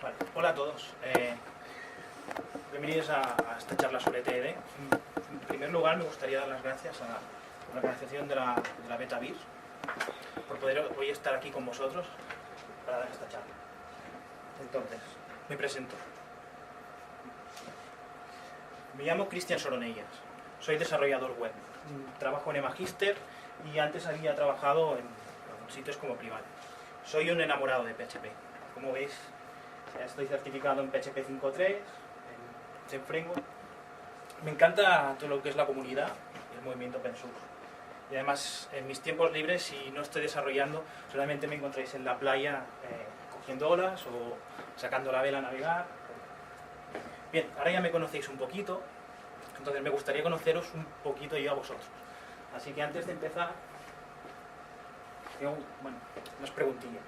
Vale. Hola a todos. Bienvenidos a esta charla sobre TED. En primer lugar, me gustaría dar las gracias a la organización de la BetaVir por poder hoy estar aquí con vosotros para dar esta charla. Entonces, me presento. Me llamo Cristian Soronellas. Soy desarrollador web. Trabajo en eMagister y antes había trabajado en sitios como Privat. Soy un enamorado de PHP. Como veis, estoy certificado en PHP 5.3, en Zen Framework. Me encanta todo lo que es la comunidad y el movimiento open source. Y además, en mis tiempos libres, si no estoy desarrollando, solamente me encontráis en la playa cogiendo olas o sacando la vela a navegar. Bien, ahora ya me conocéis un poquito, entonces me gustaría conoceros un poquito yo a vosotros. Así que antes de empezar, tengo unas preguntillas,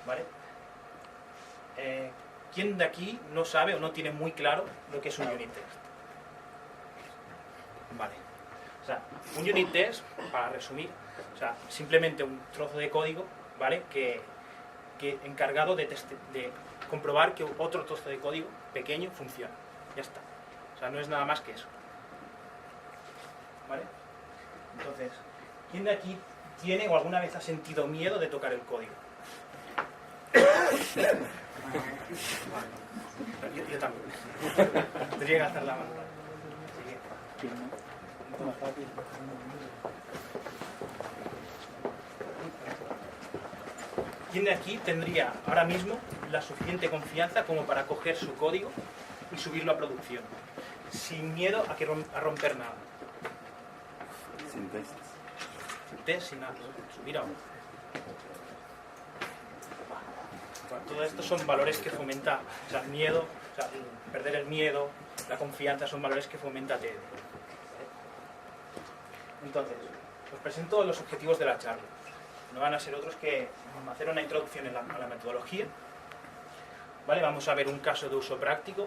¿vale? ¿Quién de aquí no sabe o no tiene muy claro lo que es un unit test? Vale. O sea, un unit test, para resumir, o sea, simplemente un trozo de código, ¿vale? Que encargado de comprobar que otro trozo de código pequeño funciona. Ya está. O sea, no es nada más que eso. ¿Vale? Entonces, ¿quién de aquí tiene o alguna vez ha sentido miedo de tocar el código? Yo también. Tendría que hacer la mano. ¿Quién de aquí tendría ahora mismo la suficiente confianza como para coger su código y subirlo a producción? Sin miedo a romper nada. Sin test. Sin test, sin nada. Subir a uno. Bueno, todo esto son valores que fomenta, o sea, el miedo, o sea, perder el miedo, la confianza, son valores que fomenta TED. Entonces, os presento los objetivos de la charla. No van a ser otros que hacer una introducción a la metodología. ¿Vale? Vamos a ver un caso de uso práctico,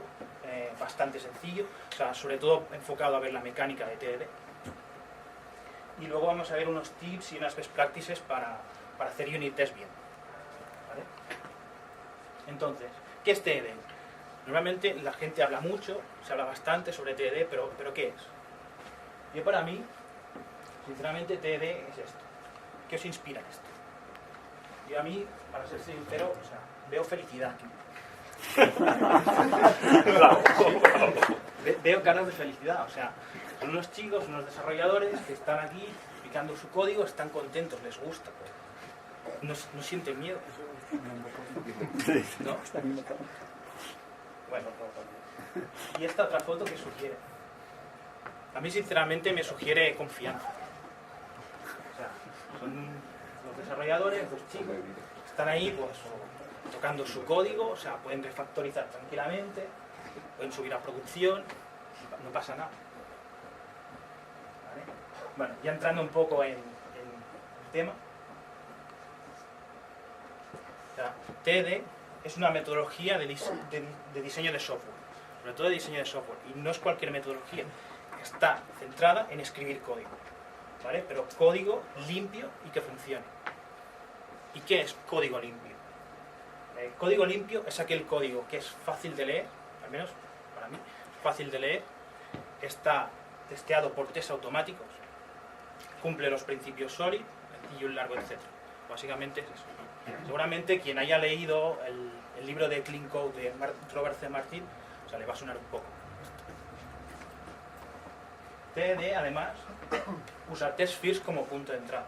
bastante sencillo, o sea, sobre todo enfocado a ver la mecánica de TED. Y luego vamos a ver unos tips y unas best practices para hacer unit test bien. ¿Vale? Entonces, ¿qué es TED? Normalmente la gente habla mucho, se habla bastante sobre TED, pero ¿qué es? Yo para mí, sinceramente, TED es esto. ¿Qué os inspira esto? Yo a mí, para ser sincero, o sea, veo felicidad aquí. Veo caras de felicidad, o sea, son unos chicos, unos desarrolladores que están aquí picando su código, están contentos, les gusta. No sienten miedo. ¿No? Bueno, y esta otra foto que sugiere. A mí sinceramente me sugiere confianza. O sea, son los desarrolladores, los chicos, están ahí pues tocando su código, o sea, pueden refactorizar tranquilamente, pueden subir a producción, no pasa nada. ¿Vale? Bueno, ya entrando un poco en el tema. O sea, TED es una metodología de diseño de software, sobre todo de diseño de software, y no es cualquier metodología, está centrada en escribir código, ¿vale? Pero código limpio y que funcione. ¿Y qué es código limpio? Código limpio es aquel código que es fácil de leer, al menos para mí, fácil de leer, está testeado por test automáticos, cumple los principios SOLID y un largo etcétera. Básicamente es eso. Seguramente quien haya leído el libro de Clean Code de Robert C. Martin, o sea, le va a sonar un poco. TED, además, usa test first como punto de entrada.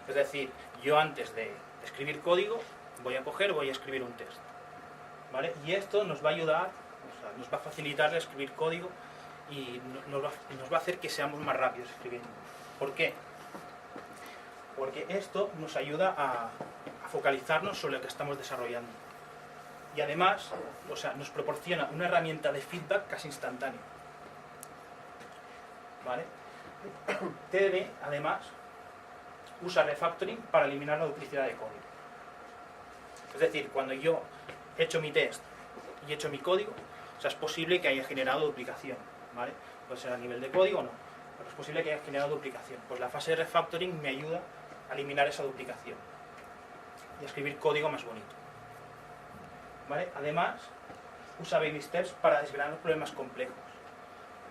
Es decir, yo antes de escribir código, voy a escribir un test. ¿Vale? Y esto nos va a ayudar, o sea, nos va a facilitar el escribir código y nos va a hacer que seamos más rápidos escribiendo. ¿Por qué? Porque esto nos ayuda a focalizarnos sobre lo que estamos desarrollando. Y además, o sea, nos proporciona una herramienta de feedback casi instantánea. ¿Vale? TED, además, usa refactoring para eliminar la duplicidad de código. Es decir, cuando yo he hecho mi test y he hecho mi código, o sea, es posible que haya generado duplicación, ¿vale? Pues a nivel de código no, pero es posible que haya generado duplicación. Pues la fase de refactoring me ayuda a eliminar esa duplicación y a escribir código más bonito. ¿vale? Además, usa baby steps para desgranar problemas complejos.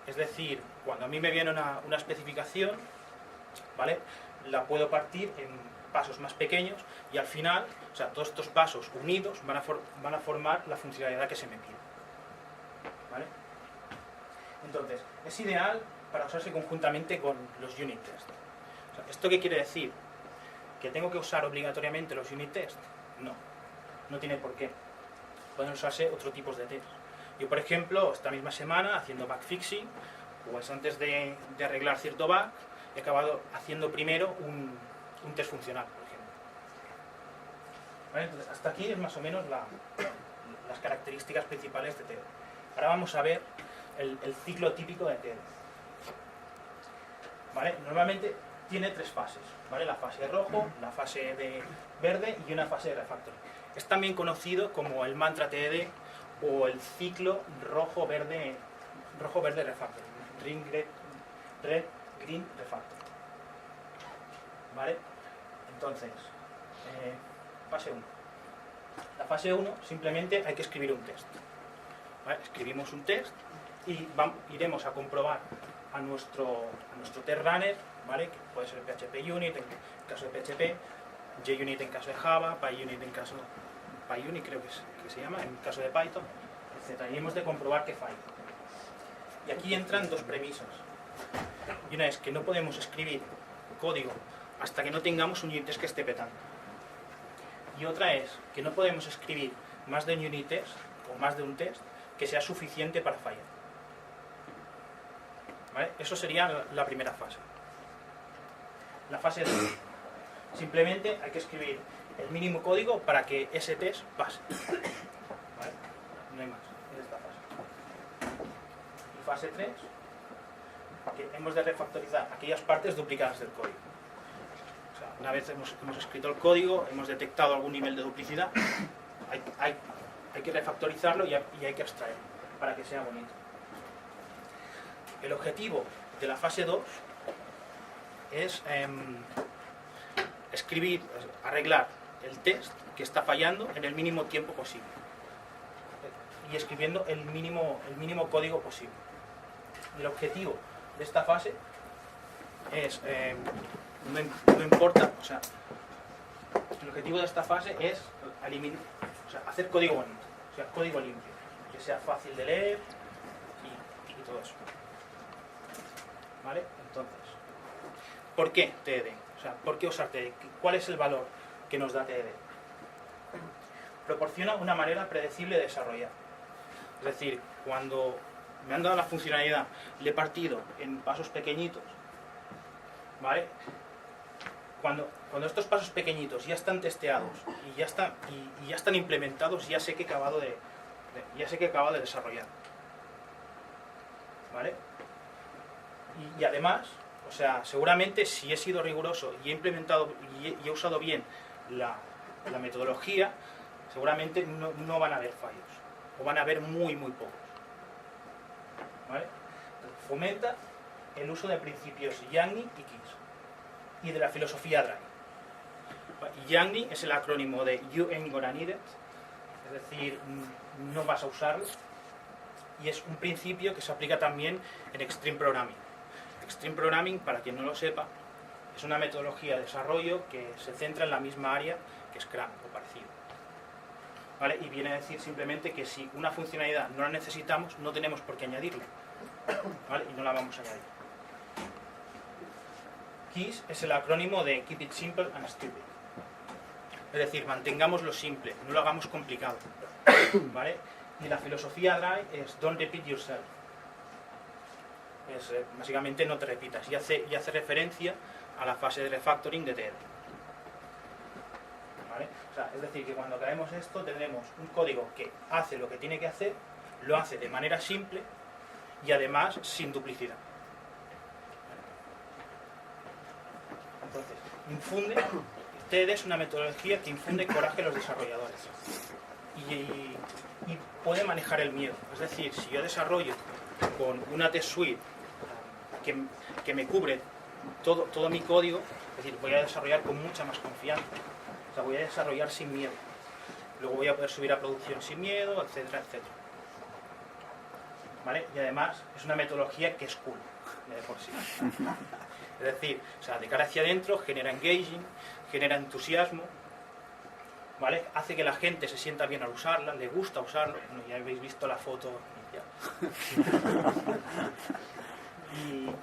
Es decir, cuando a mí me viene una especificación, ¿vale? La puedo partir en pasos más pequeños y al final, o sea, todos estos pasos unidos van a formar la funcionalidad que se me pide, ¿vale? Entonces, es ideal para usarse conjuntamente con los unit tests. O sea, ¿esto qué quiere decir? ¿Que tengo que usar obligatoriamente los unit tests? No, no tiene por qué. Pueden usarse otros tipos de test. Yo, por ejemplo, esta misma semana, haciendo bug fixing, pues antes de arreglar cierto bug, he acabado haciendo primero un test funcional, por ejemplo. ¿Vale? Entonces, hasta aquí es más o menos las características principales de TD. Ahora vamos a ver el ciclo típico de TD. ¿Vale? Normalmente tiene tres fases, ¿vale? La fase de rojo, la fase de verde y una fase de refactoring. Es también conocido como el mantra TD o el ciclo rojo-verde refactoring, red, green refactoring. ¿Vale? Entonces, fase 1. La fase 1 simplemente hay que escribir un test. ¿Vale? Escribimos un test y iremos a comprobar a nuestro test runner, ¿vale? Que puede ser PHP Unit en caso de PHP, JUnit en caso de Java, PyUnit en caso PyUnit creo que se llama, en caso de Python, etc. Y hemos de comprobar que falla. Y aquí entran dos premisas. Y una es que no podemos escribir código hasta que no tengamos un unit test que esté petando. Y otra es que no podemos escribir más de un unit test o más de un test que sea suficiente para fallar. ¿Vale? Eso sería la primera fase. La fase 2. Simplemente hay que escribir el mínimo código para que ese test pase. ¿Vale? No hay más en esta fase. Y fase 3, que hemos de refactorizar aquellas partes duplicadas del código. O sea, una vez hemos escrito el código, hemos detectado algún nivel de duplicidad, hay que refactorizarlo y hay que extraerlo para que sea bonito. El objetivo de la fase 2 es arreglar el test que está fallando en el mínimo tiempo posible y escribiendo el mínimo código posible. El objetivo de esta fase es, no importa, o sea, el objetivo de esta fase es hacer código bonito, o sea, código limpio, que sea fácil de leer y todo eso. ¿Vale? Entonces, ¿por qué TDD? O sea, ¿por qué usar TDD? ¿Cuál es el valor que nos da TDD? Proporciona una manera predecible de desarrollar. Es decir, cuando me han dado la funcionalidad, le he partido en pasos pequeñitos, ¿vale? Cuando estos pasos pequeñitos ya están testeados y ya están implementados, ya sé que he acabado de desarrollar. ¿Vale? Y además, o sea, seguramente si he sido riguroso y he implementado y he usado bien la metodología, seguramente no van a haber fallos, o van a haber muy pocos. ¿Vale? Fomenta el uso de principios YANGNI y KISS y de la filosofía Dry. YANGNI es el acrónimo de You Ain't Gonna Need It, es decir, no vas a usarlo, y es un principio que se aplica también en Extreme Programming. Extreme Programming, para quien no lo sepa, es una metodología de desarrollo que se centra en la misma área que Scrum o parecido. ¿Vale? Y viene a decir simplemente que si una funcionalidad no la necesitamos, no tenemos por qué añadirla. ¿Vale? Y no la vamos a añadir. KISS es el acrónimo de Keep It Simple and Stupid. Es decir, mantengámoslo simple, no lo hagamos complicado. ¿Vale? Y la filosofía Dry es Don't Repeat Yourself. Es, básicamente no te repitas, y hace referencia a la fase de refactoring de TD. ¿Vale? O sea, es decir, que cuando acabemos esto tendremos un código que hace lo que tiene que hacer, lo hace de manera simple y además sin duplicidad. Entonces, TD es una metodología que infunde coraje a los desarrolladores y puede manejar el miedo. Es decir, si yo desarrollo con una test suite que me cubre todo mi código, es decir, voy a desarrollar con mucha más confianza, o sea, voy a desarrollar sin miedo. luego voy a poder subir a producción sin miedo, etcétera, etcétera. ¿Vale? Y además es una metodología que es cool, de por sí. Es decir, o sea, de cara hacia adentro genera engaging, genera entusiasmo, ¿vale? Hace que la gente se sienta bien al usarla, le gusta usarlo. Bueno, ya habéis visto la foto inicial.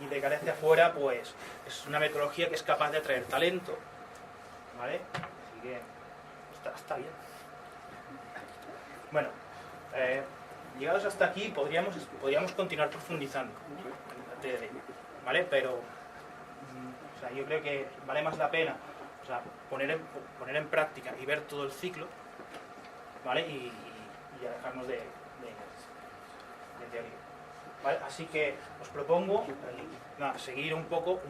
Y de cara hacia afuera, pues es una metodología que es capaz de atraer talento, ¿vale? Así que está bien. Bueno, llegados hasta aquí podríamos continuar profundizando en la TDD, ¿vale? Pero o sea, yo creo que vale más la pena, o sea, poner en práctica y ver todo el ciclo, ¿vale? Y alejarnos de teoría, ¿vale? Así que os propongo seguir un poco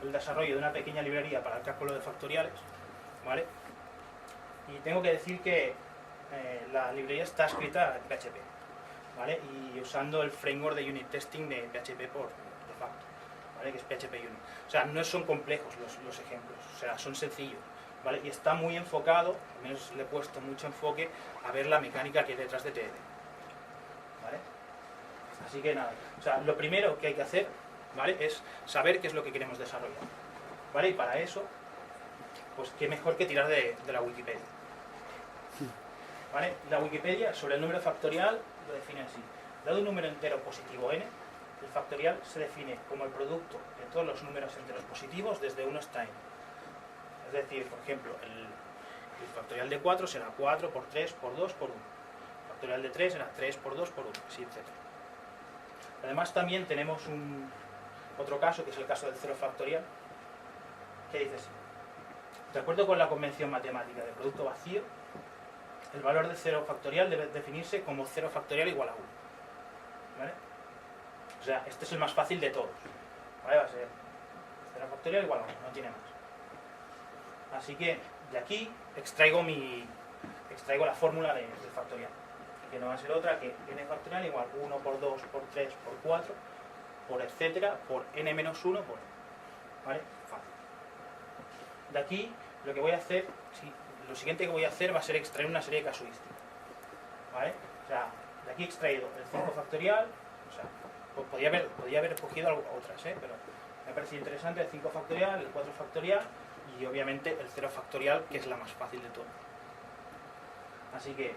el desarrollo de una pequeña librería para el cálculo de factoriales, ¿vale? Y tengo que decir que la librería está escrita en PHP, ¿vale? Y usando el framework de unit testing de PHP por defecto, ¿vale? Que es PHP Unit. O sea, no son complejos los ejemplos, o sea, son sencillos, ¿vale? Y está muy enfocado, al menos le he puesto mucho enfoque a ver la mecánica que hay detrás de TDD, ¿vale? Así que nada, o sea, lo primero que hay que hacer, ¿vale? Es saber qué es lo que queremos desarrollar, ¿vale? Y para eso, pues qué mejor que tirar de la Wikipedia, ¿vale? La Wikipedia sobre el número factorial lo define así: dado un número entero positivo n, el factorial se define como el producto de todos los números enteros positivos desde 1 hasta n. Es decir, por ejemplo, el factorial de 4 será 4 por 3 por 2 por 1. El factorial de 3 será 3 por 2 por 1, así, etc. Además también tenemos otro caso, que es el caso del cero factorial, que dice así: de acuerdo con la convención matemática de producto vacío, el valor de 0 factorial debe definirse como 0 factorial igual a 1. ¿Vale? O sea, este es el más fácil de todos, ¿vale? Va a ser 0 factorial igual a 1, no tiene más. Así que de aquí extraigo la fórmula del factorial, que no va a ser otra que n factorial igual 1 por 2 por 3 por 4 por etcétera por n menos 1 por n. ¿Vale? Fácil. De aquí lo que voy a hacer, lo siguiente que voy a hacer va a ser extraer una serie de casuísticas, ¿vale? O sea, de aquí he extraído el 5 factorial, o sea, podía haber cogido otras, pero me ha parecido interesante el 5 factorial, el 4 factorial y obviamente el 0 factorial, que es la más fácil de todas. Así que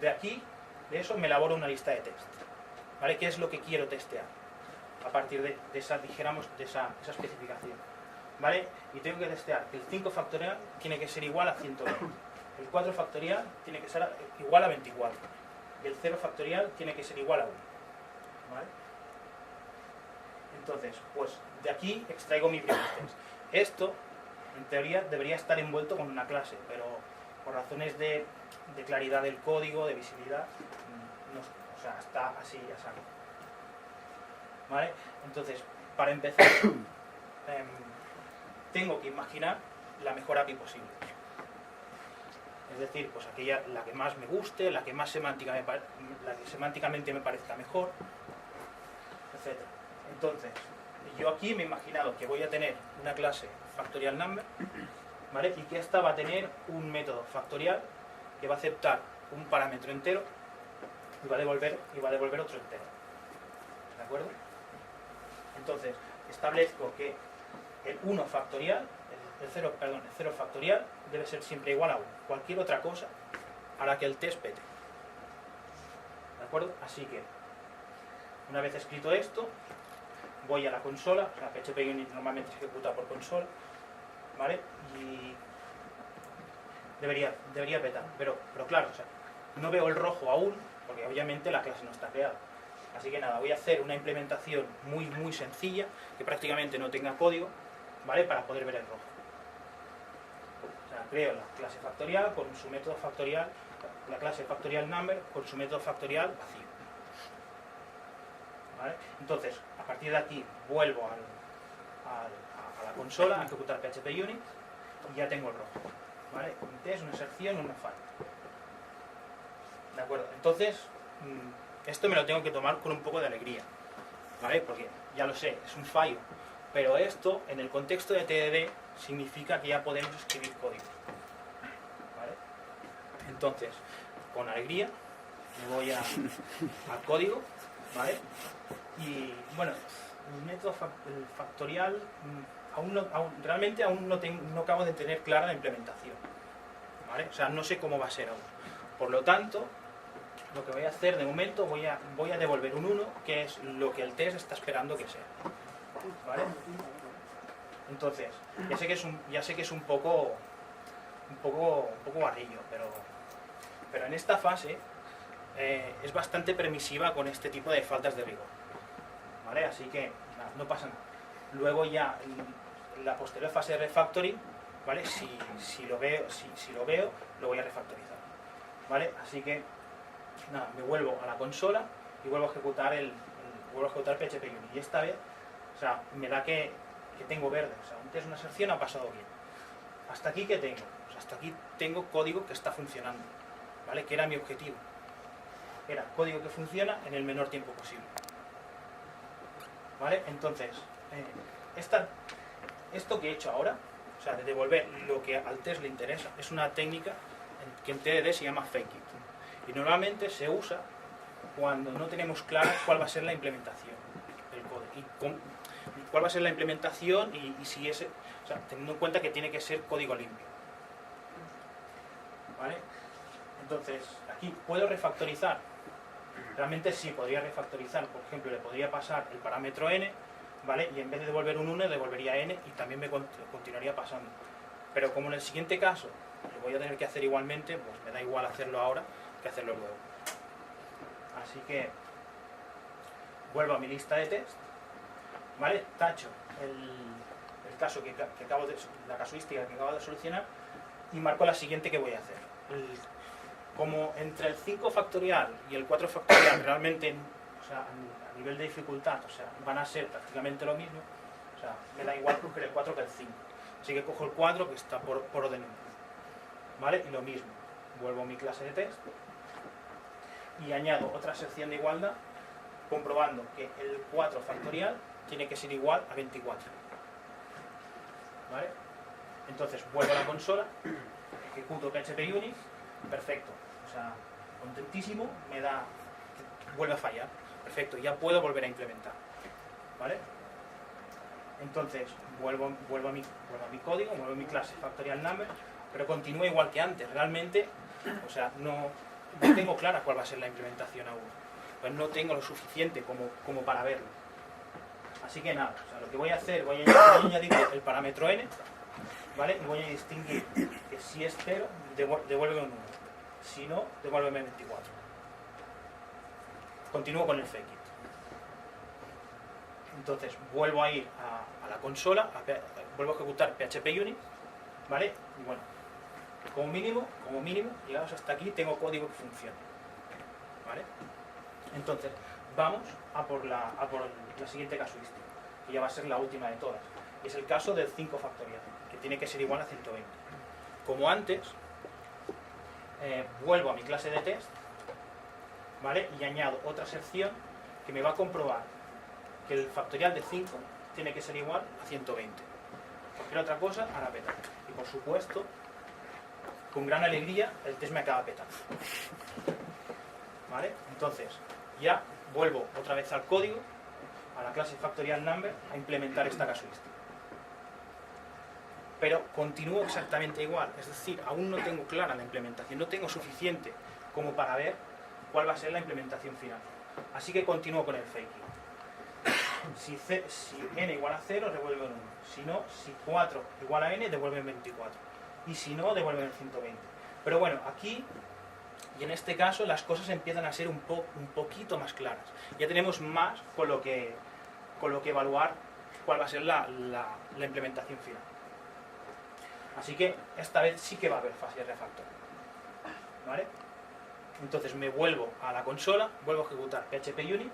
de aquí, de eso, me elaboro una lista de test, ¿vale? ¿Qué es lo que quiero testear? A partir de esa especificación, ¿vale? Y tengo que testear que el 5 factorial tiene que ser igual a 120, el 4 factorial tiene que ser igual a 24 y el 0 factorial tiene que ser igual a 1, ¿vale? Entonces, pues de aquí extraigo mi primer test. Esto, en teoría, debería estar envuelto con una clase, pero por razones de claridad del código, de visibilidad, no, o sea, está así, ya sabe. ¿Vale? Entonces, para empezar, tengo que imaginar la mejor API posible. Es decir, pues la que más me guste, la que más semánticamente me parezca mejor, etc. Entonces, yo aquí me he imaginado que voy a tener una clase factorial number, ¿vale? Y que esta va a tener un método factorial que va a aceptar un parámetro entero y va a devolver otro entero. ¿De acuerdo? Entonces, establezco que el 1 factorial, el 0 factorial debe ser siempre igual a 1. Cualquier otra cosa hará que el test pete. ¿De acuerdo? Así que, una vez escrito esto, voy a la consola, o sea, PHP Unit normalmente se ejecuta por consola, ¿vale? Y debería petar, pero claro, o sea, no veo el rojo aún, porque obviamente la clase no está creada. Así que nada, voy a hacer una implementación muy sencilla, que prácticamente no tenga código, ¿vale? Para poder ver el rojo. O sea, creo la clase factorial con su método factorial, la clase factorial number con su método factorial vacío. ¿Vale? Entonces, a partir de aquí vuelvo a la consola a ejecutar PHP Unit y ya tengo el rojo. ¿Vale? Un test, una excepción, una falla. ¿De acuerdo? Entonces, esto me lo tengo que tomar con un poco de alegría, ¿vale? Porque ya lo sé, es un fallo, pero esto en el contexto de TDD significa que ya podemos escribir código, ¿vale? Entonces, con alegría, me voy al código, ¿vale? Y bueno, el método el factorial, realmente aún no acabo de tener clara la implementación, ¿vale? O sea, no sé cómo va a ser aún. Por lo tanto, lo que voy a hacer de momento, voy a devolver un 1, que es lo que el test está esperando que sea, ¿vale? Entonces, ya sé que es un poco guarrillo, pero en esta fase es bastante permisiva con este tipo de faltas de rigor, ¿vale? Así que nada, no pasa nada. Luego ya en la posterior fase de refactoring, ¿vale? Si lo veo, lo voy a refactorizar, ¿vale? Así que nada, me vuelvo a la consola y vuelvo a ejecutar PHP Unit, y esta vez, o sea, me da que tengo verde, o sea, antes una sección ha pasado bien. ¿Hasta aquí qué tengo? Pues hasta aquí tengo código que está funcionando, ¿vale? Que era mi objetivo. Era código que funciona en el menor tiempo posible, ¿vale? Entonces, esto que he hecho ahora, o sea, de devolver lo que al test le interesa, es una técnica que en TDD se llama fake it. Y normalmente se usa cuando no tenemos clara cuál va a ser la implementación del código. Cuál va a ser la implementación y si ese, o sea, teniendo en cuenta que tiene que ser código limpio, ¿vale? Entonces, aquí puedo refactorizar. Realmente sí, podría refactorizar. Por ejemplo, le podría pasar el parámetro n, ¿vale? Y en vez de devolver un 1, devolvería n y también me continuaría pasando. Pero como en el siguiente caso lo voy a tener que hacer igualmente, pues me da igual hacerlo ahora que hacerlo luego. Así que vuelvo a mi lista de test, ¿vale? Tacho el caso que acabo de, la casuística que acabo de solucionar, y marco la siguiente que voy a hacer. Como entre el 5 factorial y el 4 factorial realmente, o sea, a nivel de dificultad, o sea, van a ser prácticamente lo mismo, o sea, me da igual coger el 4 que el 5. Así que cojo el 4, que está por orden 1, ¿vale? Y lo mismo, vuelvo a mi clase de test y añado otra sección de igualdad, comprobando que el 4 factorial tiene que ser igual a 24, ¿vale? Entonces vuelvo a la consola, ejecuto PHP Unit, perfecto, o sea, contentísimo, vuelve a fallar, perfecto, ya puedo volver a implementar, ¿vale? Entonces vuelvo a mi código, vuelvo a mi clase factorial number, pero continúa igual que antes. Realmente, o sea, no tengo clara cuál va a ser la implementación aún, pues no tengo lo suficiente como para verlo. Así que nada, o sea, lo que voy a hacer, voy a añadir el parámetro n, ¿vale? Y voy a distinguir que si es 0, devuélveme un 1, si no, devuélveme 24. Continúo con el fake it. Entonces vuelvo a ir a la consola, vuelvo a ejecutar PHP Unit, ¿vale? Y bueno, como mínimo, llegados hasta aquí, tengo código que funciona, ¿vale? Entonces, vamos a por la siguiente casuística, que ya va a ser la última de todas. Y es el caso del 5 factorial, que tiene que ser igual a 120. Como antes, vuelvo a mi clase de test, ¿vale? Y añado otra sección que me va a comprobar que el factorial de 5 tiene que ser igual a 120. Cualquier otra cosa hará petar. Y por supuesto, con gran alegría, el test me acaba petando, ¿vale? Entonces, ya vuelvo otra vez al código, a la clase factorial number, a implementar esta casuística. Pero continúo exactamente igual, es decir, aún no tengo clara la implementación, no tengo suficiente como para ver cuál va a ser la implementación final. Así que continúo con el fake it. Si n igual a 0, devuelve un 1. Si no, si 4 igual a n, devuelve 24. Y si no, devuelve el 120. Pero bueno, aquí y en este caso las cosas empiezan a ser un poquito más claras. Ya tenemos más con lo que evaluar cuál va a ser la implementación final. Así que esta vez sí que va a haber fase de refactor, ¿vale? Entonces me vuelvo a la consola, vuelvo a ejecutar PHP Unit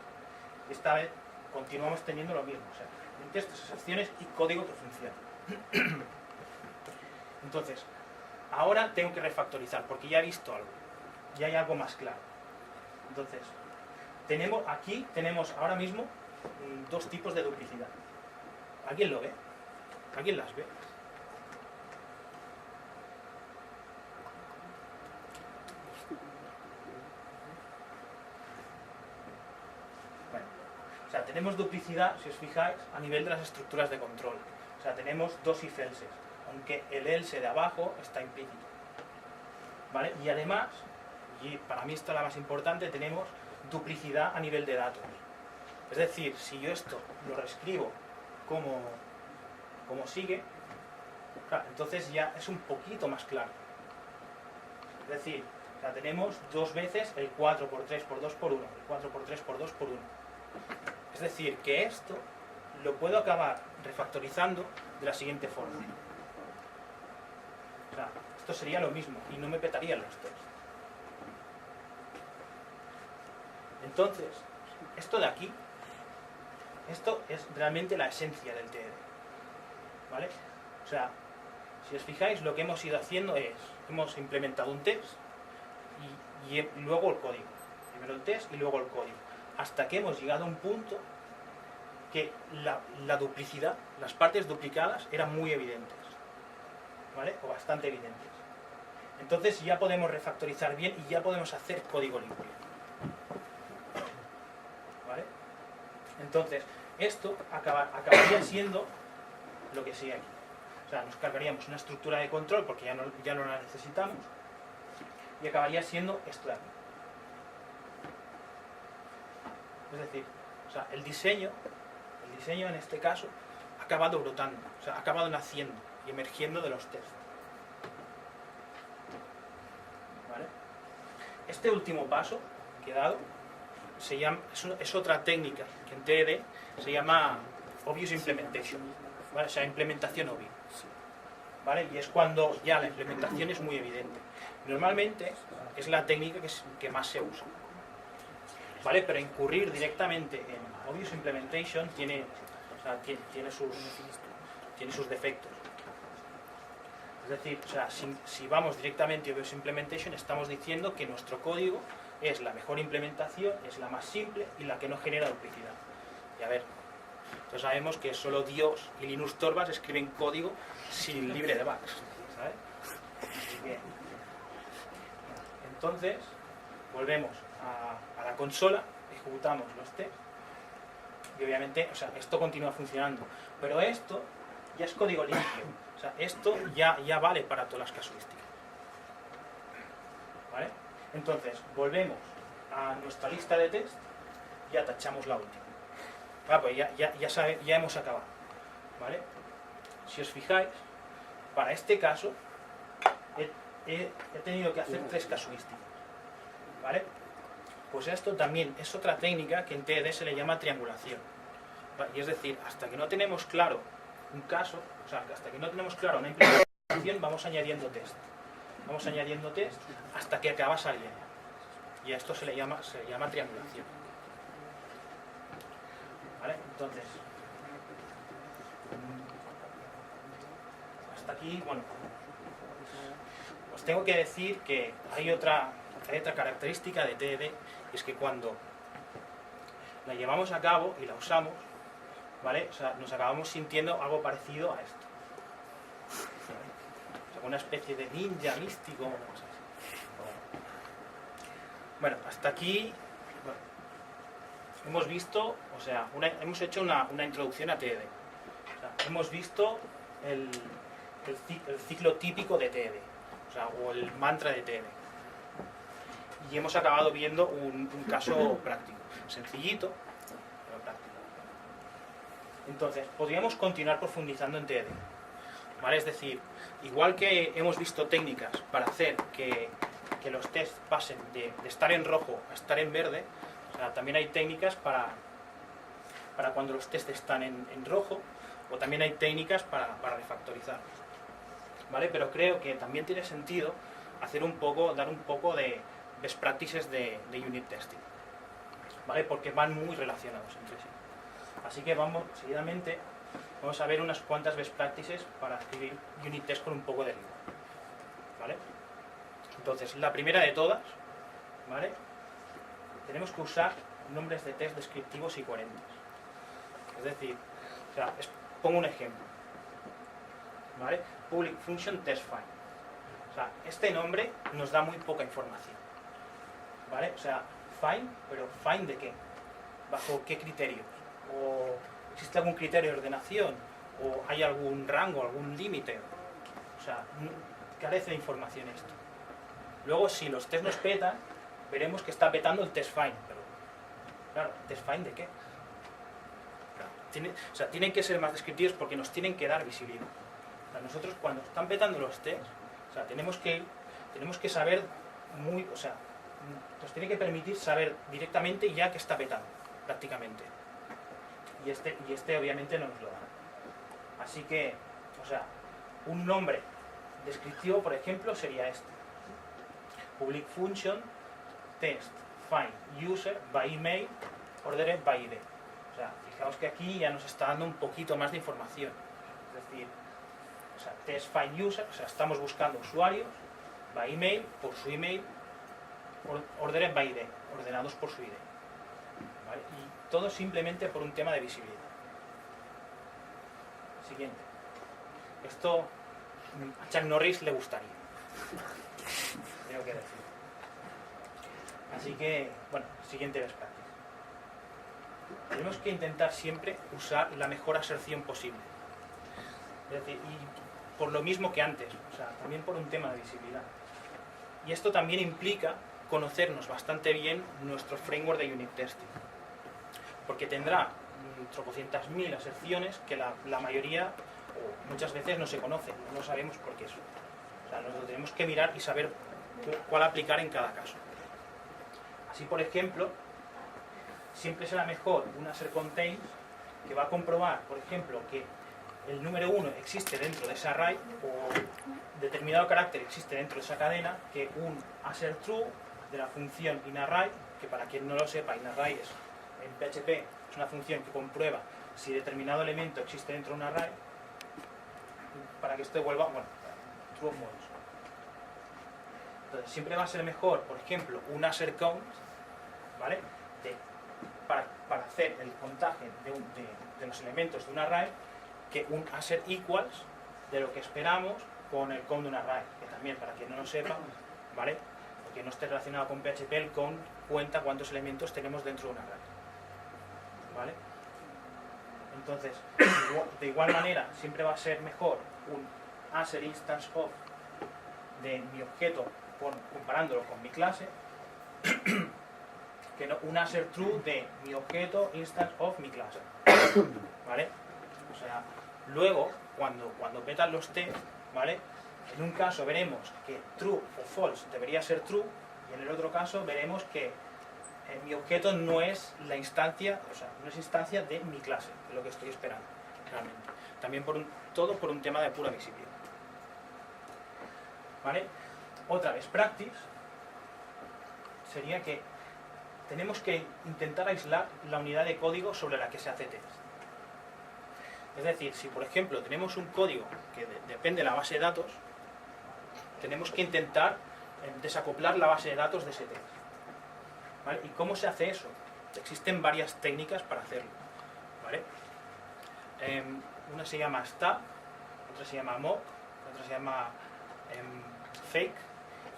y esta vez continuamos teniendo lo mismo, o sea, textos, excepciones y código que funciona. Entonces, ahora tengo que refactorizar porque ya he visto algo, ya hay algo más claro. Entonces, aquí tenemos ahora mismo dos tipos de duplicidad. ¿Alguien lo ve? ¿Alguien las ve? tenemos duplicidad, si os fijáis, a nivel de las estructuras de control. O sea, tenemos dos if elses, aunque el else de abajo está implícito. ¿Vale? Y además, y para mí esta es la más importante, tenemos duplicidad a nivel de datos. Es decir, si yo esto lo reescribo como sigue, claro, entonces ya es un poquito más claro. Es decir, o sea, tenemos dos veces el 4 por 3 por 2 por 1, el 4 por 3 por 2 por 1. Es decir, que esto lo puedo acabar refactorizando de la siguiente forma. O sea, esto sería lo mismo y no me petarían los tests. Entonces, esto de aquí, esto es realmente la esencia del TDD. ¿Vale? O sea, si os fijáis, lo que hemos ido haciendo es, hemos implementado un test y luego el código. Primero el test y luego el código. Hasta que hemos llegado a un punto que la duplicidad, las partes duplicadas eran muy evidentes. ¿Vale? O bastante evidentes. Entonces ya podemos refactorizar bien y ya podemos hacer código limpio. ¿Vale? Entonces, esto acabaría siendo lo que sigue aquí. O sea, nos cargaríamos una estructura de control porque ya no la necesitamos y acabaría siendo esto de aquí. Es decir, o sea, el diseño en este caso ha acabado brotando, o sea, ha acabado naciendo y emergiendo de los tests. ¿Vale? Este último paso que he dado es otra técnica que en TDD se llama Obvious Implementation, ¿vale? O sea, implementación obvia. ¿Vale? Y es cuando ya la implementación es muy evidente. Normalmente es la técnica que más se usa. ¿Vale? Pero incurrir directamente en Obvious Implementation tiene sus defectos. Es decir, o sea, si vamos directamente a Obvious Implementation, estamos diciendo que nuestro código es la mejor implementación, es la más simple y la que no genera duplicidad. Y a ver, entonces sabemos que solo Dios y Linus Torvalds escriben código sin libre de bugs, ¿sabes? Así que, entonces, volvemos a la consola, ejecutamos los tests y obviamente, o sea, esto continúa funcionando, pero esto ya es código limpio, o sea, esto ya vale para todas las casuísticas. ¿Vale? Entonces, volvemos a nuestra lista de test y atachamos la última. Pues ya hemos acabado. ¿Vale? Si os fijáis, para este caso he tenido que hacer 3 casuísticas. ¿Vale? Pues esto también es otra técnica que en TDD se le llama triangulación. Y es decir, hasta que no tenemos claro un caso, o sea, hasta que no tenemos claro una implementación, vamos añadiendo test. Vamos añadiendo test hasta que acaba saliendo. Y a esto se le llama triangulación. ¿Vale? Entonces, hasta aquí, bueno, os tengo que decir que hay otra característica de TDD, y es que cuando la llevamos a cabo y la usamos, ¿vale? O sea, nos acabamos sintiendo algo parecido a esto. ¿Vale? O sea, una especie de ninja místico, una cosa así. Bueno, hasta aquí, bueno, hemos visto, o sea, hemos hecho una introducción a TDD. O sea, hemos visto el ciclo típico de TDD, o sea, o el mantra de TDD. Y hemos acabado viendo un caso práctico, sencillito, pero práctico. Entonces, podríamos continuar profundizando en TDD. ¿Vale? Es decir, igual que hemos visto técnicas para hacer que los tests pasen de estar en rojo a estar en verde, o sea, también hay técnicas para cuando los tests están en rojo, o también hay técnicas para refactorizar. ¿Vale? Pero creo que también tiene sentido dar un poco de best practices de unit testing, ¿vale? Porque van muy relacionados entre sí. Así que seguidamente vamos a ver unas cuantas best practices para escribir unit test con un poco de rigor, ¿vale? Entonces, la primera de todas, ¿vale? Tenemos que usar nombres de test descriptivos y coherentes. Es decir, o sea, pongo un ejemplo, ¿vale? Public Function Test Find. O sea, este nombre nos da muy poca información, ¿vale? O sea, find, pero find de qué, bajo qué criterios, o existe algún criterio de ordenación, o hay algún rango, algún límite. O sea, carece de información esto. Luego, si los tests nos petan, veremos que está petando el test find. Pero, claro, ¿test find de qué? Tienen que ser más descriptivos porque nos tienen que dar visibilidad. O sea, nosotros cuando están petando los tests, o sea, tenemos que saber nos tiene que permitir saber directamente ya que está petando, prácticamente. Y este obviamente no nos lo da. Así que, o sea, un nombre descriptivo, por ejemplo, sería este. Public function test find user by email ordered by ID. O sea, fijaos que aquí ya nos está dando un poquito más de información. Es decir, o sea, test find user, o sea, estamos buscando usuarios by email, por su email, ordered by ID, ordenados por su ID. ¿Vale? Y todo simplemente por un tema de visibilidad. Siguiente. Esto a Chuck Norris le gustaría. Tengo que decir. Así que, bueno, siguiente best practice. Tenemos que intentar siempre usar la mejor aserción posible. Es decir, y por lo mismo que antes, o sea, también por un tema de visibilidad. Y esto también implica conocernos bastante bien nuestro framework de unit testing. Porque tendrá tropocientas mil aserciones que la mayoría, o muchas veces, no se conocen, no sabemos por qué eso. O sea, nos lo tenemos que mirar y saber cuál aplicar en cada caso. Así, por ejemplo, siempre será mejor un assert contains que va a comprobar, por ejemplo, que el número 1 existe dentro de ese array o determinado carácter existe dentro de esa cadena, que un assert true de la función inArray, que para quien no lo sepa, inArray es, en PHP es una función que comprueba si determinado elemento existe dentro de un array, para que esto vuelva, bueno, true o false. Entonces siempre va a ser mejor, por ejemplo, un assert count, ¿vale? Para hacer el contaje de los elementos de un array, que un assert equals de lo que esperamos con el count de un array, que también, para quien no lo sepa, ¿vale? Porque no esté relacionado con PHP, el count cuenta cuántos elementos tenemos dentro de un array, ¿vale? Entonces, de igual manera, siempre va a ser mejor un assert instance of de mi objeto comparándolo con mi clase, que no un assert true de mi objeto instance of mi clase, ¿vale? O sea, luego, cuando petan los tests, ¿vale? En un caso veremos que true o false debería ser true, y en el otro caso veremos que mi objeto no es la instancia, o sea, no es instancia de mi clase, de lo que estoy esperando, realmente. También todo por un tema de pura visibilidad. ¿Vale? Otra best practice sería que tenemos que intentar aislar la unidad de código sobre la que se hace test. Es decir, si por ejemplo tenemos un código que depende de la base de datos, tenemos que intentar desacoplar la base de datos de ese test. ¿Vale? ¿Y cómo se hace eso? Existen varias técnicas para hacerlo, ¿vale? Una se llama stub, otra se llama mock, otra se llama fake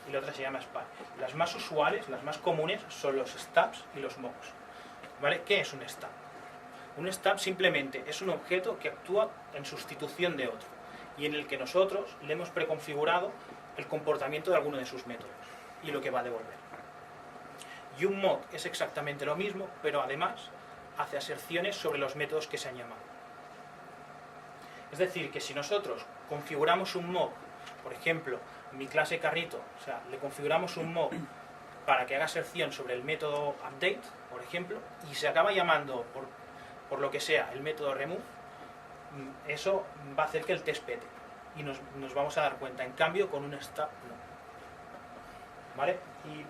y la otra se llama spy. Las más usuales, las más comunes son los stubs y los mocks, ¿vale? ¿Qué es un stub? Un stub simplemente es un objeto que actúa en sustitución de otro y en el que nosotros le hemos preconfigurado el comportamiento de alguno de sus métodos y lo que va a devolver. Y un mock es exactamente lo mismo, pero además hace aserciones sobre los métodos que se han llamado. Es decir, que si nosotros configuramos un mock, por ejemplo, mi clase carrito, o sea, le configuramos un mock para que haga aserción sobre el método update, por ejemplo, y se acaba llamando por lo que sea el método remove, eso va a hacer que el test pete y nos vamos a dar cuenta. En cambio, con un stub no. ¿Vale? Y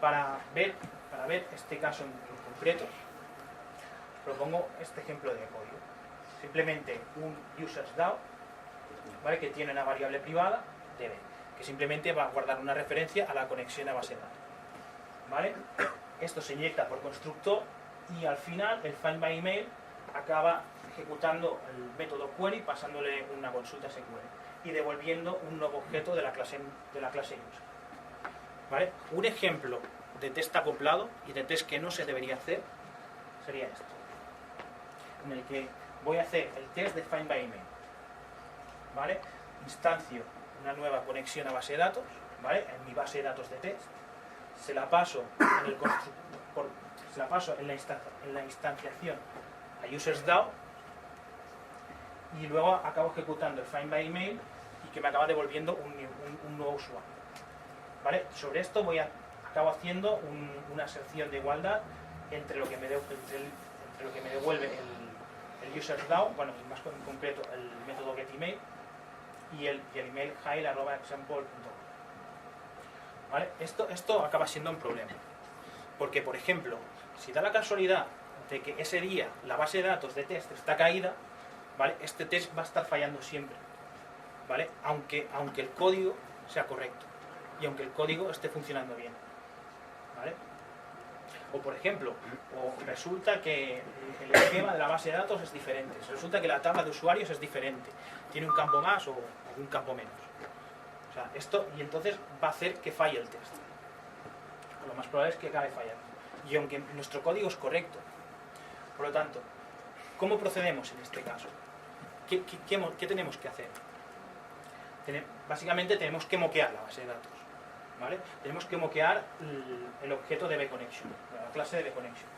para ver este caso en concreto, propongo este ejemplo de código. Simplemente un usersDAO, ¿vale? Que tiene una variable privada, db, que simplemente va a guardar una referencia a la conexión a base de datos. ¿Vale? Esto se inyecta por constructor y al final el find by email acaba ejecutando el método query, pasándole una consulta SQL y devolviendo un nuevo objeto de la clase user. ¿Vale? Un ejemplo de test acoplado y de test que no se debería hacer sería esto. en el que voy a hacer el test de Find by Email, ¿vale? Instancio una nueva conexión a base de datos, ¿vale? En mi base de datos de test, se la paso en la instanciación a UsersDAO y luego acabo ejecutando el Find by Email y que me acaba devolviendo un nuevo usuario, ¿vale? Sobre esto acabo haciendo una aserción de igualdad entre lo que me devuelve el UsersDAO, bueno, y más en concreto el método getEmail y el email hile@example.com, ¿vale? Esto acaba siendo un problema, porque por ejemplo, si da la casualidad de que ese día la base de datos de test está caída, ¿vale? Este test va a estar fallando siempre, ¿vale? Aunque el código sea correcto y aunque el código esté funcionando bien, ¿vale? O por ejemplo, resulta que el esquema de la base de datos es diferente, resulta que la tabla de usuarios es diferente, tiene un campo más o un campo menos. O sea, y entonces va a hacer que falle el test. Lo más probable es que acabe fallando. Y aunque nuestro código es correcto. Por lo tanto, ¿cómo procedemos en este caso? ¿Qué tenemos que hacer? Básicamente tenemos que moquear la base de datos, ¿vale? Tenemos que moquear el objeto de bConnection, la clase de bConnection.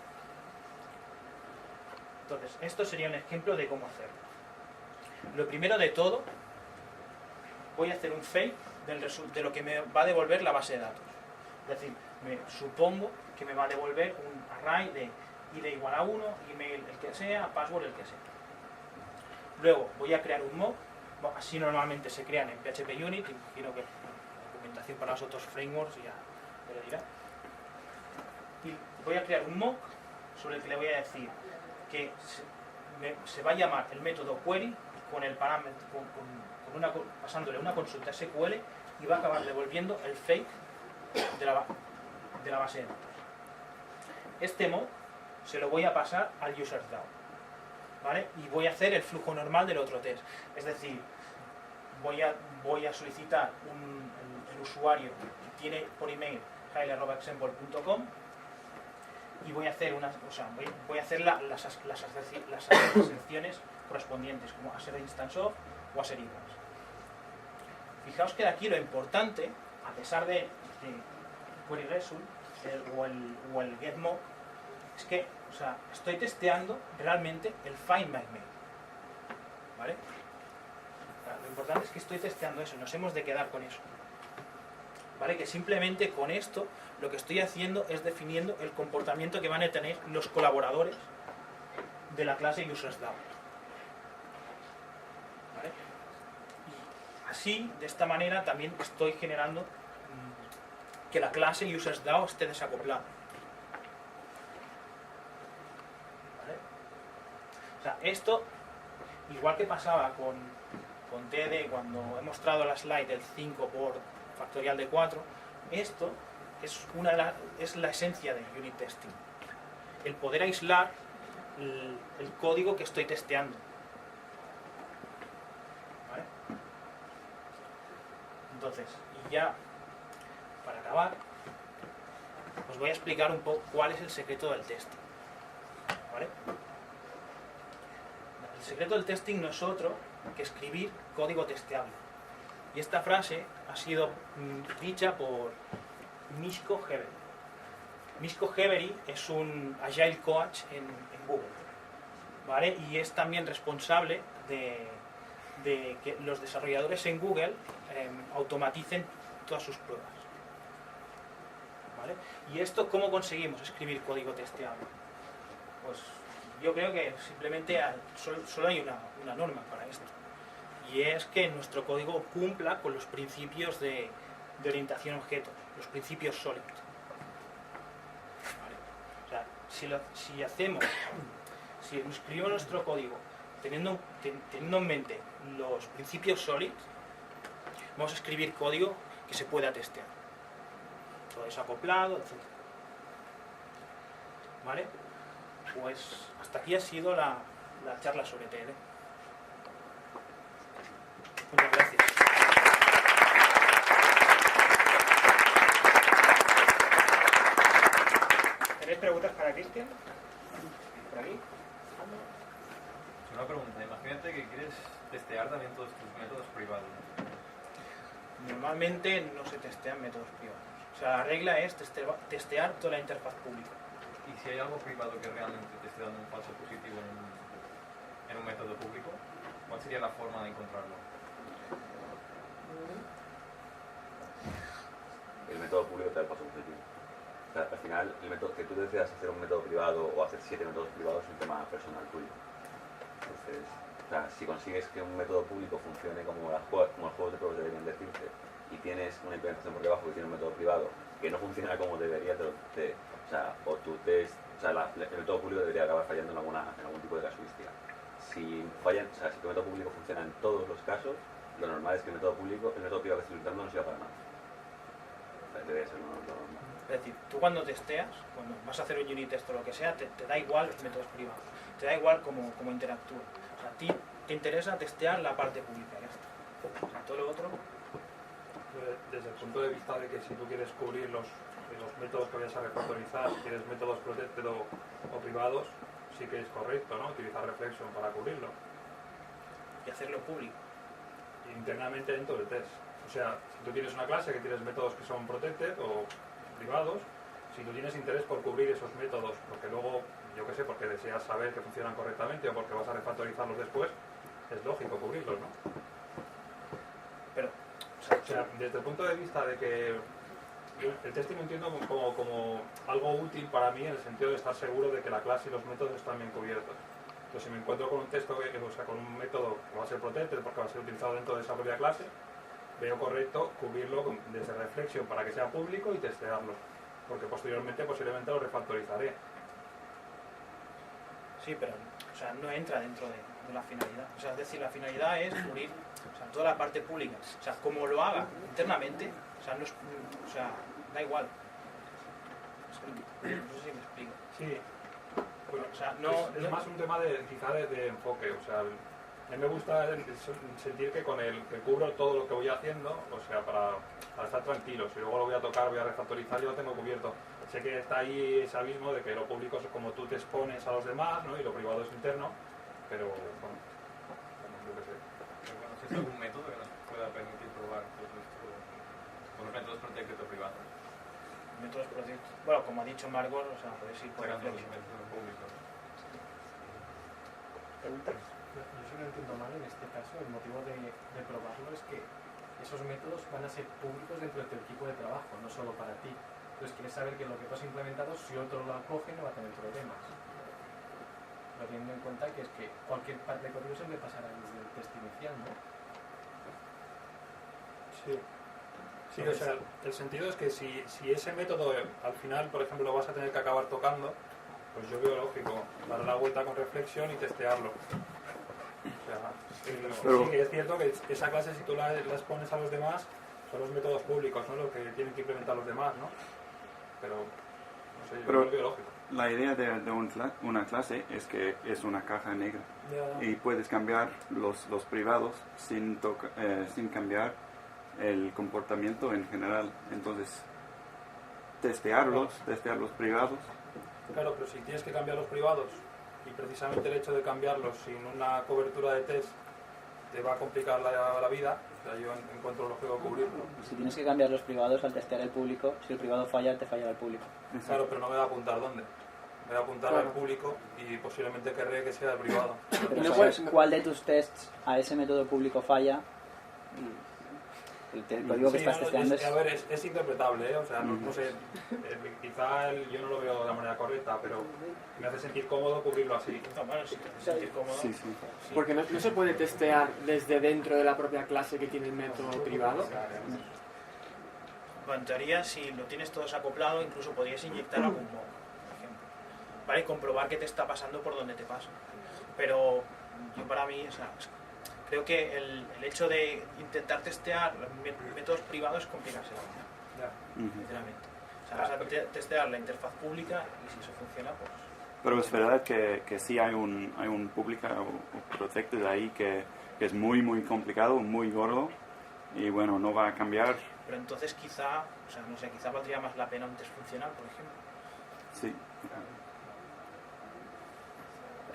Entonces, esto sería un ejemplo de cómo hacerlo. Lo primero de todo, voy a hacer un fake de lo que me va a devolver la base de datos. Es decir, supongo que me va a devolver un array de id igual a 1, email el que sea, password el que sea. Luego voy a crear un mock, así normalmente se crean en PHP Unit, imagino que la documentación para los otros frameworks ya me lo dirá. Y voy a crear un mock sobre el que le voy a decir que se va a llamar el método query con el parámetro, pasándole una consulta SQL y va a acabar devolviendo el fake de la base de datos. Este mock se lo voy a pasar al UsersDAO, ¿vale? Y voy a hacer el flujo normal del otro test. Es decir, voy a solicitar el usuario que tiene por email hile@example.com y voy a hacer las aserciones correspondientes, como assert instance of o assert equals. Fijaos que de aquí lo importante, a pesar de query result o el get mock, es que estoy testeando realmente el find by mail, ¿vale? Lo importante es que estoy testeando eso, nos hemos de quedar con eso, ¿vale? Que simplemente con esto lo que estoy haciendo es definiendo el comportamiento que van a tener los colaboradores de la clase UsersDAO, ¿vale? Y así, de esta manera, también estoy generando que la clase UsersDAO esté desacoplada, ¿vale? O sea, esto, igual que pasaba con TD cuando he mostrado la slide del 5 por factorial de 4, esto es la esencia de unit testing, el poder aislar el código que estoy testeando, ¿vale? Entonces, y ya para acabar, os voy a explicar un poco cuál es el secreto del testing, ¿vale? El secreto del testing no es otro que escribir código testeable. Y esta frase ha sido dicha por Miško Hevery. Miško Hevery es un Agile Coach en Google, ¿vale? Y es también responsable de que los desarrolladores en Google automaticen todas sus pruebas, ¿vale? ¿Y esto cómo conseguimos escribir código testeable? Pues yo creo que simplemente solo hay una norma para esto, y es que nuestro código cumpla con los principios de orientación a objeto, los principios SOLID, ¿vale? O sea, si escribimos nuestro código teniendo en mente los principios SOLID, vamos a escribir código que se pueda testear, todo desacoplado, etc. ¿Vale? Pues hasta aquí ha sido la charla sobre TD. Muchas gracias. ¿Tenéis preguntas para Cristian? ¿Por aquí? Una pregunta, imagínate que quieres testear también todos tus métodos privados. Normalmente no se testean métodos privados. O sea, la regla es testear toda la interfaz pública. Y si hay algo privado que realmente te esté dando un falso positivo en un método público, ¿cuál sería la forma de encontrarlo? El método público te da el paso positivo. O sea, al final, el método que tú decidas hacer un método privado o hacer 7 métodos privados es un tema personal tuyo. Entonces, o sea, si consigues que un método público funcione como los juegos de pruebas deberían decirte, y tienes una implementación por debajo que tiene un método privado que no funciona como debería, o sea, el método público debería acabar fallando en algún tipo de casuística. Si si tu método público funciona en todos los casos, lo normal es que el método privado que estés utilizando no sirva para nada. O sea, debería ser lo normal. Es decir, tú cuando testeas, cuando vas a hacer un unit test o lo que sea, te da igual los métodos privados, te da igual cómo interactúan. O sea, a ti te interesa testear la parte pública, ya está. O sea, todo lo otro. Desde el punto de vista de que si tú quieres cubrir los métodos que vayas a refactorizar, si quieres métodos protected o privados, sí que es correcto, ¿no? Utilizar Reflection para cubrirlo. Y hacerlo público. Internamente dentro del test. O sea, si tú tienes una clase que tienes métodos que son protected o privados, si tú tienes interés por cubrir esos métodos, porque luego, yo qué sé, porque deseas saber que funcionan correctamente o porque vas a refactorizarlos después, es lógico cubrirlos, ¿no? Pero, o sea, desde el punto de vista de que el testing lo entiendo como algo útil para mí en el sentido de estar seguro de que la clase y los métodos están bien cubiertos. Entonces, si me encuentro con un texto, o sea, con un método que va a ser protected porque va a ser utilizado dentro de esa propia clase, veo correcto cubrirlo desde Reflection para que sea público y testearlo, porque posteriormente posiblemente lo refactorizaré. sí, pero o sea, no entra dentro de la finalidad. O sea, es decir, la finalidad es cubrir, o sea, toda la parte pública. O sea, como lo haga internamente, o sea, da igual. No sé si me explico. Sí. Bueno, o sea, es más un tema quizá de enfoque. O sea, a mí me gusta sentir que que cubro todo lo que voy haciendo, o sea, para estar tranquilo. Si luego lo voy a tocar, voy a refactorizar, yo lo tengo cubierto. Sé que está ahí ese abismo de que lo público es como tú te expones a los demás, ¿no? Y lo privado es interno, pero bueno, yo qué sé. Pero bueno, si es algún método que nos pueda permitir probar todos con los métodos protected o privados. Métodos protected. Bueno, como ha dicho Margot, o sea, puedes ir por Sacando los Reflection. métodos públicos. ¿Preguntas? Yo si no entiendo mal, en este caso, el motivo de probarlo es que esos métodos van a ser públicos dentro de tu equipo de trabajo, no solo para ti. Entonces quieres saber que lo que tú has implementado, si otro lo acoge, no va a tener problemas. Pero teniendo en cuenta que es que cualquier parte de código se le pasará desde el test inicial, ¿no? Sí. Sí, o sea, el sentido es que si ese método al final, por ejemplo, lo vas a tener que acabar tocando, pues yo veo lógico dar la vuelta con Reflection y testearlo. O sea, Pero sí que es cierto que esa clase, si tú la expones a los demás, son los métodos públicos, ¿no? Los que tienen que implementar los demás, ¿no? Pero, no sé, yo lo veo lógico. la idea de una clase es que es una caja negra y puedes cambiar los privados sin cambiar el comportamiento en general. Entonces, testear los privados. Claro, pero si tienes que cambiar los privados y precisamente el hecho de cambiarlos sin una cobertura de test te va a complicar la vida, o sea, yo encuentro lógico cubrirlo. Si tienes que cambiar los privados al testear el público, si el privado falla, te falla el público. Claro, pero no me va a apuntar dónde. Me va a apuntar al público y posiblemente querré que sea el privado. Pero No sabes puedes- cuál de tus tests a ese método público falla. El código que Sí, estás testeando a ver, es interpretable, ¿eh? O sea, no sé, quizá yo no lo veo de la manera correcta, pero me hace sentir cómodo cubrirlo así. No, bueno, si te sientes cómodo. Sí, sí. Porque no se puede testear desde dentro de la propia clase que tiene el método privado. Bueno, en teoría, si lo tienes todos acoplado, incluso podrías inyectar algún mock, por ejemplo. ¿Vale? Y comprobar qué te está pasando por donde te pasa. Pero yo para mí, o sea, creo que el hecho de intentar testear métodos privados es complicarse la vida, sinceramente. O sea, vas a testear la interfaz pública y si eso funciona, pues... Pero es verdad que sí hay un pública o protected ahí que es muy, muy complicado, muy gordo y bueno, no va a cambiar. Pero entonces quizá, o sea, no sé, quizá valdría más la pena un test funcional, por ejemplo. Sí.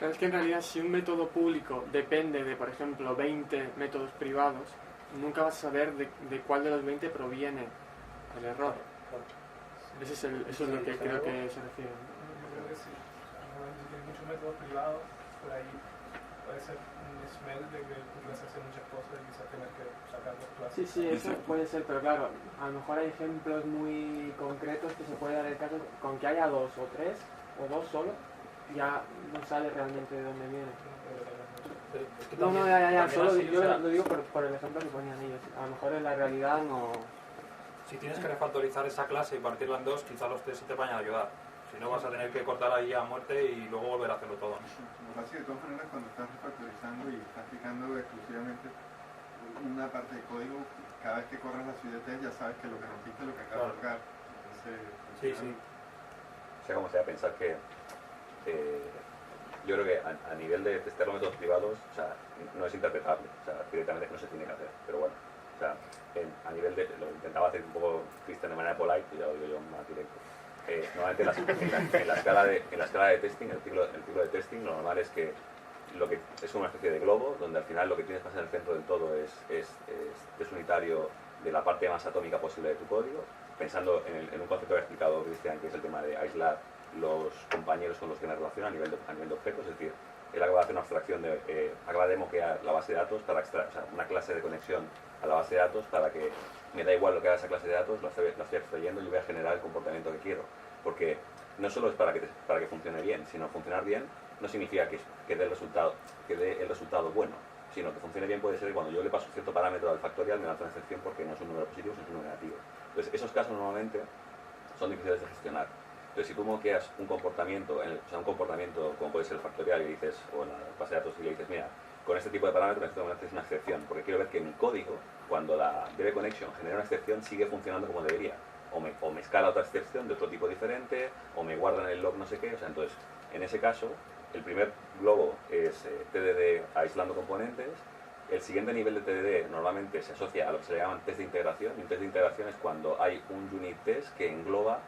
Pero es que en realidad si un método público depende de, por ejemplo, 20 métodos privados, nunca vas a saber de cuál de los 20 proviene el error. Eso es lo que creo que se refiere. Yo creo que sí. Normalmente si tienes muchos métodos privados, por ahí puede ser un smell de que tú puedes hacer muchas cosas y quizás tener que sacar dos clases. Sí, eso puede ser, pero claro, a lo mejor hay ejemplos muy concretos que se puede dar el caso con que haya 2 o 3 o 2 solo, ya no sale realmente de dónde viene. Es que No, también- ya, también solo así, yo o sea, lo digo por el ejemplo que ponían ellos. A lo mejor en la realidad no... si tienes que refactorizar esa clase y partirla en dos, quizá los test sí te vayan a ayudar. Si no, vas a tener que cortar ahí a muerte y luego volver a hacerlo todo. Lo que pasa es que de todas maneras cuando estás refactorizando y estás aplicando exclusivamente una parte de código, cada vez que corras la suite de test ya sabes que lo que rompiste es lo que acabas de tocar. Entonces, Sí, sí. Sea como sea, pensar que yo creo que a nivel de testear los métodos privados, o sea, no es interpretable, o sea, directamente no se tiene que hacer, pero bueno, o sea, a nivel de, lo intentaba hacer un poco Cristian de manera polite, y ya lo digo yo más directo. Normalmente en la escala de testing, el ciclo de testing, lo normal es que lo que es una especie de globo, donde al final lo que tienes que hacer en el centro del todo es unitario de la parte más atómica posible de tu código, pensando en un concepto que ha explicado Cristian, que es el tema de aislar los compañeros con los que me relaciono a nivel de objetos, es decir, él acaba de hacer una abstracción, acaba de moquear la base de datos para extraer, o sea, una clase de conexión a la base de datos para que me da igual lo que haga esa clase de datos, la estoy extrayendo y voy a generar el comportamiento que quiero. Porque no solo es para que funcione bien, sino funcionar bien no significa que dé el resultado bueno, sino que funcione bien puede ser que cuando yo le paso cierto parámetro al factorial me lanza una excepción porque no es un número positivo, sino es un número negativo. Entonces, esos casos normalmente son difíciles de gestionar. Entonces, si tú moqueas un comportamiento, un comportamiento como puede ser el factorial y dices, o en la base de datos y le dices, mira, con este tipo de parámetros necesito que me haces una excepción, porque quiero ver que mi código, cuando la DB connection genera una excepción, sigue funcionando como debería. O me escala otra excepción de otro tipo diferente, o me guarda en el log no sé qué. O sea, entonces, en ese caso, el primer globo es TDD aislando componentes. El siguiente nivel de TDD normalmente se asocia a lo que se le llaman test de integración. Y un test de integración es cuando hay un unit test que engloba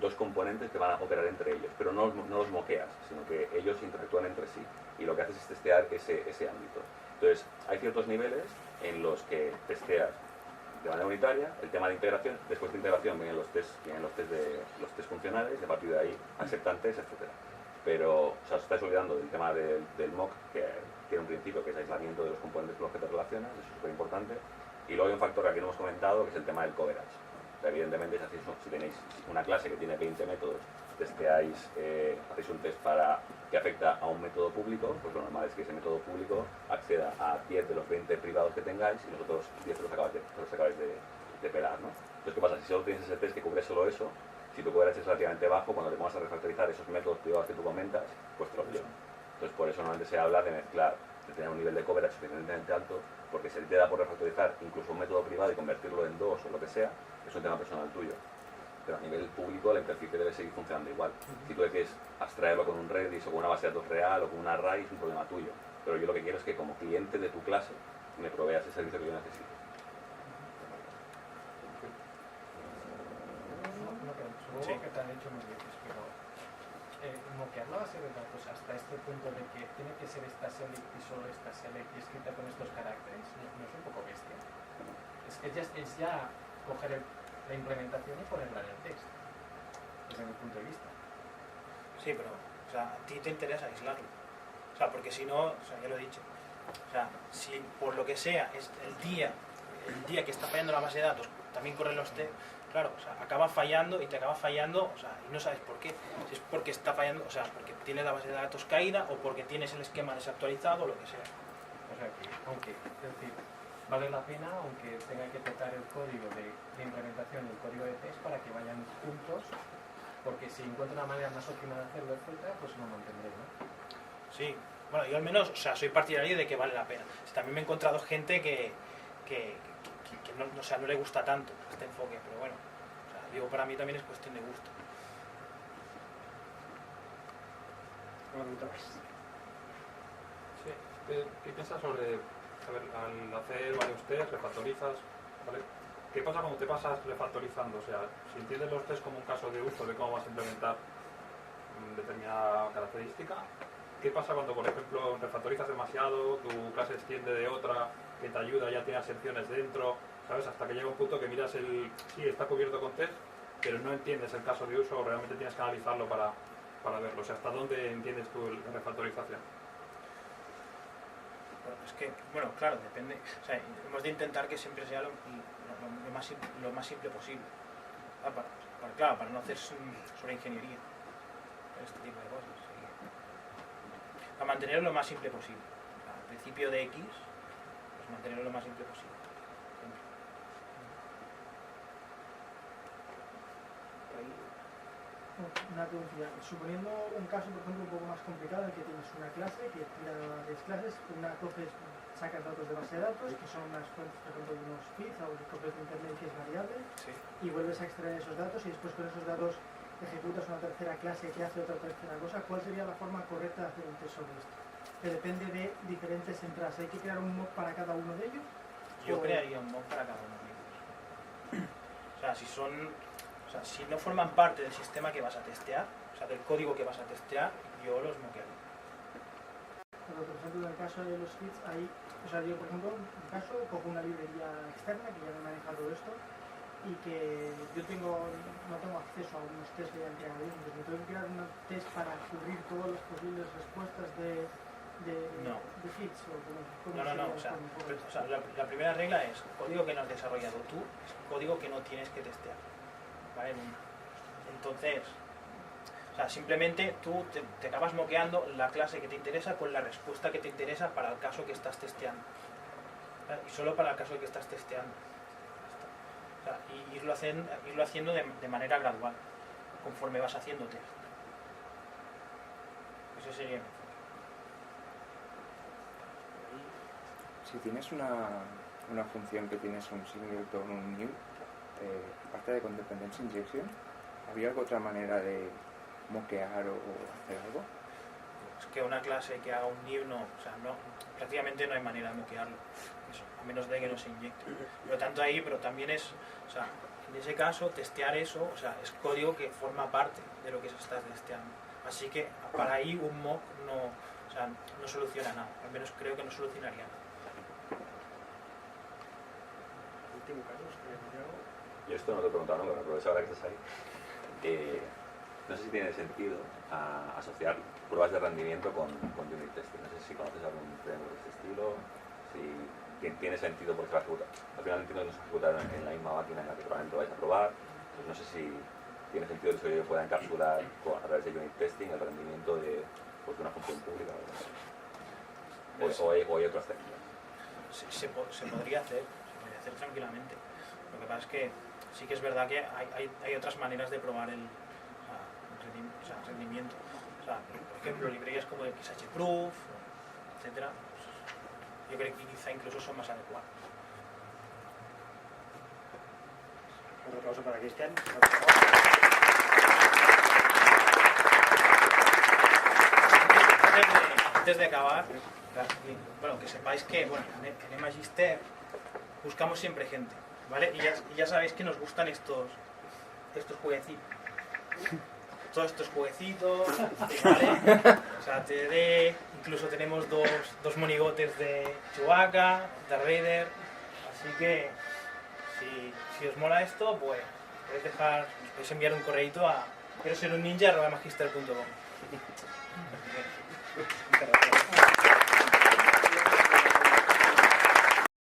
dos componentes que van a operar entre ellos, pero no los moqueas, sino que ellos interactúan entre sí. Y lo que haces es testear ese ámbito. Entonces, hay ciertos niveles en los que testeas de manera unitaria el tema de integración. Después de integración vienen los test funcionales, y a partir de ahí aceptantes, etcétera. Pero, o sea, os estáis olvidando del tema del mock, que tiene un principio que es aislamiento de los componentes con los que te relacionas, eso es súper importante. Y luego hay un factor que aquí no hemos comentado, que es el tema del coverage. O sea, evidentemente, si tenéis una clase que tiene 20 métodos, hacéis un test que afecta a un método público, pues lo normal es que ese método público acceda a 10 de los 20 privados que tengáis y los otros 10 los acabáis de pelar, ¿no? Entonces, ¿qué pasa? Si solo tienes ese test que cubre solo eso, si tu coverage es relativamente bajo, cuando te pongas a refactorizar esos métodos privados que tú comentas, pues te lo pillan. Entonces, por eso normalmente se habla de mezclar, de tener un nivel de coverage suficientemente alto, porque si te da por refactorizar incluso un método privado y convertirlo en dos o lo que sea, es un tema personal tuyo. Pero a nivel público la interfaz debe seguir funcionando igual. Si tú decides abstraerlo con un Redis o con una base de datos real o con un array, es un problema tuyo. Pero yo lo que quiero es que como cliente de tu clase me proveas el servicio que yo necesito. Supongo que te han dicho muy veces, pero moquear la base de datos hasta este punto de que tiene que ser esta select y solo esta select y escrita con estos caracteres, ¿no es un poco bestia? Es ya coger la implementación y ponerla en el texto, desde mi punto de vista. Sí, pero o sea, a ti te interesa aislarlo. O sea, porque si no, o sea, ya lo he dicho. O sea, si por lo que sea es el día que está fallando la base de datos, también corren los test, claro, o sea, acaba fallando y te acaba fallando, o sea, y no sabes por qué. Si es porque está fallando, o sea, porque tienes la base de datos caída o porque tienes el esquema desactualizado o lo que sea. O sea, que aunque, es decir, vale la pena, aunque tenga que tocar el código de implementación y el código de test para que vayan juntos, porque si encuentro una manera más óptima de hacerlo, etcétera, pues lo mantendré, ¿no? Sí, bueno, yo al menos, o sea, soy partidario de que vale la pena. También me he encontrado gente que no, o sea, no le gusta tanto este enfoque, pero bueno, o sea, digo, para mí también es cuestión de gusto. Sí. ¿Qué piensas sobre, a ver, al hacer varios test, refactorizas, ¿vale? ¿Qué pasa cuando te pasas refactorizando? O sea, si entiendes los test como un caso de uso de cómo vas a implementar determinada característica, ¿qué pasa cuando, por ejemplo, refactorizas demasiado, tu clase extiende de otra, que te ayuda, ya tiene secciones dentro, ¿sabes? Hasta que llega un punto que miras sí, está cubierto con test, pero no entiendes el caso de uso, o realmente tienes que analizarlo para verlo. O sea, ¿hasta dónde entiendes tú la refactorización? Bueno, es que, bueno, claro, depende. O sea, hemos de intentar que siempre sea lo más simple posible. Claro, para no hacer sobre ingeniería, este tipo de cosas. Sí. Para mantenerlo lo más simple posible. Al principio de X, pues mantenerlo lo más simple posible. Siempre. Una pregunta. Suponiendo un caso, por ejemplo, un poco más complicado, en el que tienes una clase que tira varias clases, coges, sacas datos de base de datos, que son unas fuentes, por ejemplo, de unos feeds o de copias de internet que es variable, Sí. y vuelves a extraer esos datos y después con esos datos ejecutas una tercera clase que hace otra tercera cosa. ¿Cuál sería la forma correcta de hacer un test sobre esto? Que depende de diferentes entradas. ¿Hay que crear un mock para cada uno de ellos? Yo crearía un mock para cada uno de ellos. O sea, si no forman parte del sistema que vas a testear, o sea, del código que vas a testear, yo los mockearía. Pero, por ejemplo, en el caso de los feeds, yo, por ejemplo, en mi caso, cojo una librería externa que ya me maneja todo esto y que yo no tengo acceso a unos tests que ya han creado ellos, entonces me tengo que crear un test para cubrir todas las posibles respuestas de feeds o No. O sea, la primera regla es código que no has desarrollado tú, es código que no tienes que testear. ¿Vale? Entonces, o sea, simplemente tú te acabas moqueando la clase que te interesa con la respuesta que te interesa para el caso que estás testeando. ¿Vale? Y solo para el caso que estás testeando. O sea, y irlo haciendo de manera gradual, conforme vas haciendo test. Ese sería el enfoque. Si tienes una función que tienes un singleton, un new, aparte de con dependency injection, ¿habría alguna otra manera de moquear o hacer algo? Es que una clase que haga un new prácticamente no hay manera de moquearlo, a menos de que no se inyecte. Por lo tanto pero también es, o sea, en ese caso testear eso, o sea, es código que forma parte de lo que se está testeando. Así que para ahí un mock no soluciona nada, al menos creo que no solucionaría nada. Yo esto no te he preguntado nunca, pero ahora que estás ahí. No sé si tiene sentido asociar pruebas de rendimiento con unit testing. No sé si conoces algún framework de este estilo, si tiene sentido porque al final entiendo que no se ejecuta en la misma máquina en la que probablemente vais a probar. Pues no sé si tiene sentido que eso pueda encapsular a través de unit testing el rendimiento de una función pública o hay otras técnicas. Se podría hacer tranquilamente. Lo que pasa es que sí que es verdad que hay otras maneras de probar el rendimiento. O sea, por ejemplo, librerías como XHProof, etcétera, pues, yo creo que quizá incluso son más adecuadas. Otro aplauso para Cristian. Antes de acabar, bueno, que sepáis que en eMagister buscamos siempre gente, ¿vale? Y ya sabéis que nos gustan estos jueguecitos. Todos estos jueguecitos, ¿vale? O sea, TD, incluso tenemos dos monigotes de Chewbacca, de Raider, así que si os mola esto, pues podéis enviar un correíto a quieroserunninja@magister.com. Muchas gracias.